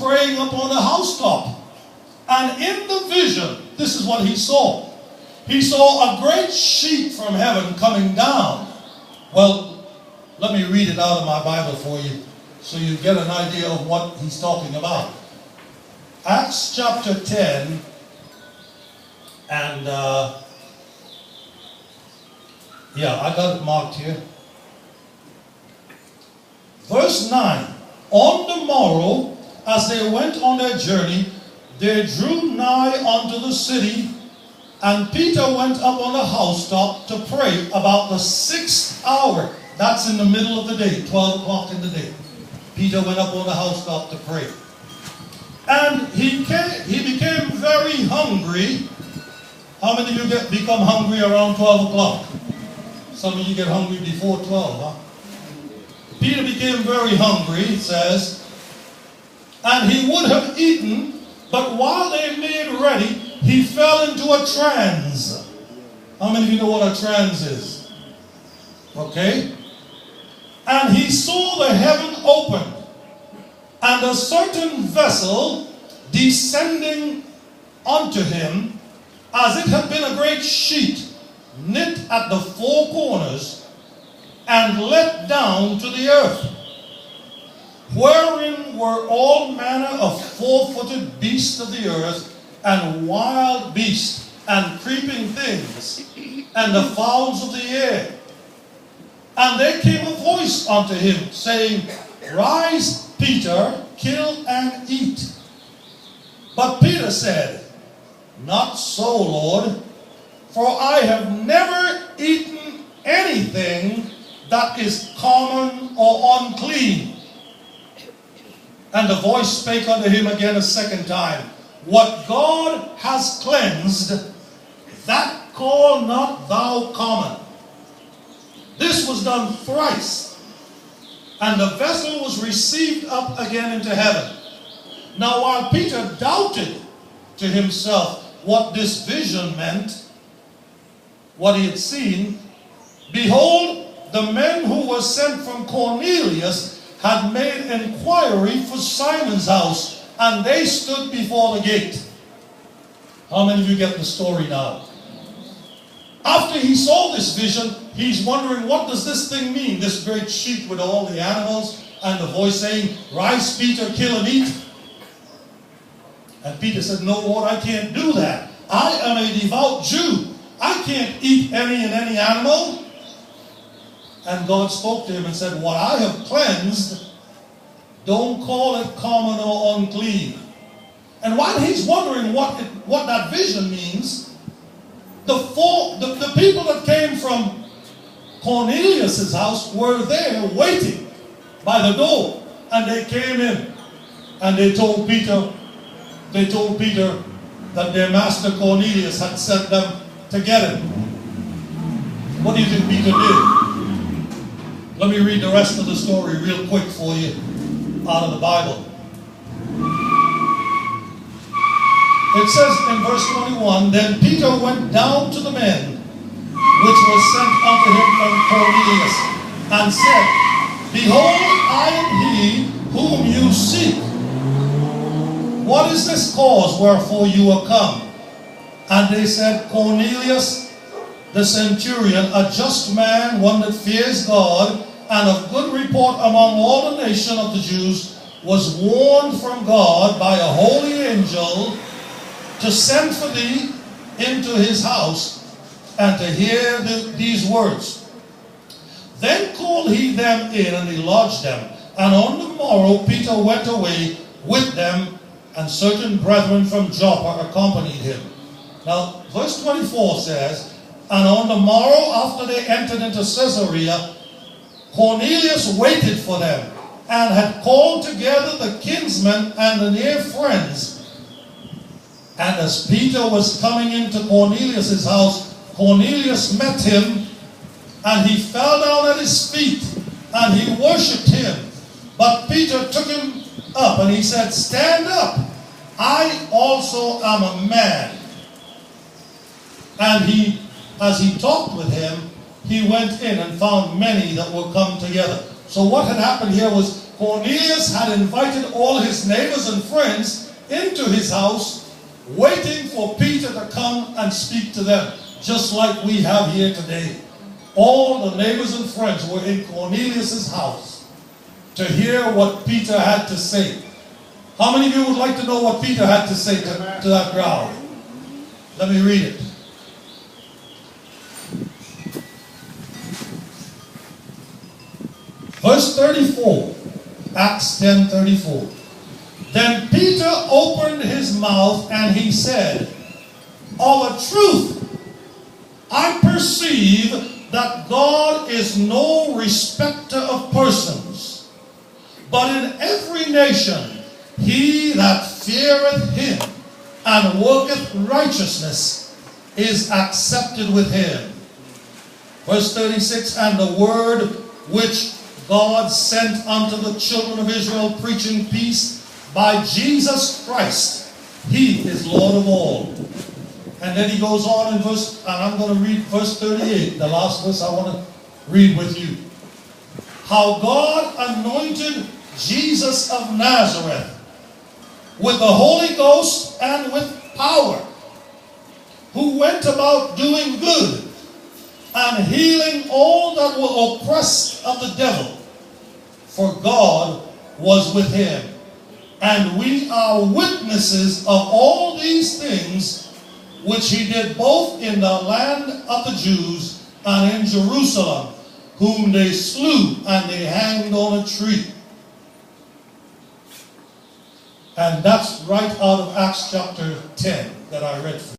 praying up on the housetop. And in the vision, this is what he saw. He saw a great sheet from heaven coming down. Well, let me read it out of my Bible for you so you get an idea of what he's talking about. Acts chapter 10 and I got it marked here. Verse 9. On the morrow, as they went on their journey, they drew nigh unto the city, and Peter went up on the housetop to pray about the 6th hour. That's in the middle of the day, 12 o'clock in the day. Peter went up on the housetop to pray. And he became very hungry. How many of you become hungry around 12 o'clock? Some of you get hungry before 12, huh? Peter became very hungry, it says, and he would have eaten, but while they made ready, he fell into a trance. How many of you know what a trance is? Okay? And he saw the heaven opened, and a certain vessel descending unto him, as it had been a great sheet, knit at the four corners, and let down to the earth, wherein were all manner of four-footed beasts of the earth, and wild beasts, and creeping things, and the fowls of the air. And there came a voice unto him, saying, Rise, Peter, kill and eat. But Peter said, Not so, Lord, for I have never eaten anything that is common or unclean. And the voice spake unto him again a second time, What God has cleansed, that call not thou common. This was done thrice, and the vessel was received up again into heaven. Now while Peter doubted to himself what this vision meant, what he had seen, behold, the men who were sent from Cornelius had made inquiry for Simon's house, and they stood before the gate. How many of you get the story now? After he saw this vision, he's wondering, what does this thing mean? This great sheet with all the animals, and the voice saying, Rise, Peter, kill and eat. And Peter said, No, Lord, I can't do that. I am a devout Jew. I can't eat any animal. And God spoke to him and said, What I have cleansed, don't call it common or unclean. And while he's wondering what that vision means, the people that came from Cornelius' house were there waiting by the door. And they came in and they told Peter that their master Cornelius had sent them to get him. What do you think Peter did? Let me read the rest of the story real quick for you out of the Bible. It says in verse 21, Then Peter went down to the men which were sent unto him from Cornelius, and said, Behold, I am he whom you seek. What is this cause wherefore you are come? And they said, Cornelius, the centurion, a just man, one that fears God, and of good report among all the nation of the Jews, was warned from God by a holy angel to send for thee into his house, and to hear these words. Then called he them in, and he lodged them. And on the morrow Peter went away with them, and certain brethren from Joppa accompanied him. Now, verse 24 says, And on the morrow after they entered into Caesarea, Cornelius waited for them, and had called together the kinsmen and the near friends. And as Peter was coming into Cornelius' house, Cornelius met him, and he fell down at his feet, and he worshipped him. But Peter took him up, and he said, Stand up, I also am a man. And as he talked with him, he went in and found many that were come together. So what had happened here was Cornelius had invited all his neighbors and friends into his house, waiting for Peter to come and speak to them, just like we have here today. All the neighbors and friends were in Cornelius' house to hear what Peter had to say. How many of you would like to know what Peter had to say to that crowd? Let me read it. Verse 34, Acts 10:34. Then Peter opened his mouth and he said, "Of a truth, I perceive that God is no respecter of persons, but in every nation he that feareth him and worketh righteousness is accepted with him." Verse 36, and the word which God sent unto the children of Israel, preaching peace by Jesus Christ, he is Lord of all. And then he goes on in verse, and I'm going to read verse 38, the last verse I want to read with you. How God anointed Jesus of Nazareth with the Holy Ghost and with power, who went about doing good and healing all that were oppressed of the devil, for God was with him. And we are witnesses of all these things which he did both in the land of the Jews and in Jerusalem, whom they slew and they hanged on a tree. And that's right out of Acts chapter 10 that I read for you.